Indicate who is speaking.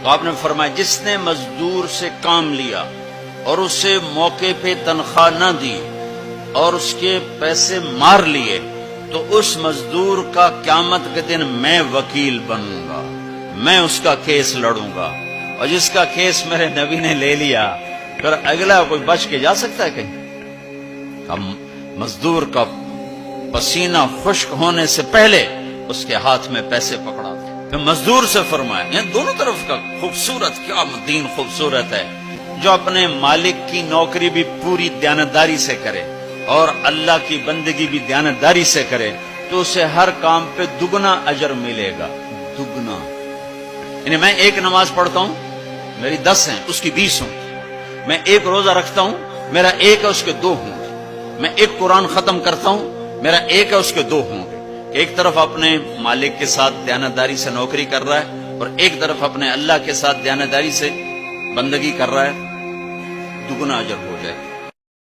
Speaker 1: تو آپ نے فرمایا جس نے مزدور سے کام لیا اور اسے موقع پہ تنخواہ نہ دی اور اس کے پیسے مار لیے تو اس مزدور کا قیامت کے دن میں وکیل بنوں گا، میں اس کا کیس لڑوں گا، اور جس کا کیس میرے نبی نے لے لیا پھر اگلا کوئی بچ کے جا سکتا ہے کہیں؟ ہم مزدور کا پسینہ خشک ہونے سے پہلے اس کے ہاتھ میں پیسے پکڑا دے۔ پھر مزدور سے فرمایا، یہ دونوں طرف کا خوبصورت، کیا دین خوبصورت ہے، جو اپنے مالک کی نوکری بھی پوری دیانتداری سے کرے اور اللہ کی بندگی بھی دیانتداری سے کرے تو اسے ہر کام پہ دگنا اجر ملے گا، دگنا۔ یعنی میں ایک نماز پڑھتا ہوں میری 10 ہیں، اس کی 20 ہوں، میں ایک روزہ رکھتا ہوں میرا 1 ہے اس کے 2 ہوں گے، میں ایک قرآن ختم کرتا ہوں میرا 1 ہے اس کے 2 ہوں گے، کہ ایک طرف اپنے مالک کے ساتھ دیانتداری سے نوکری کر رہا ہے اور ایک طرف اپنے اللہ کے ساتھ دیانتداری سے بندگی کر رہا ہے، دگنا اجر ہو جائے۔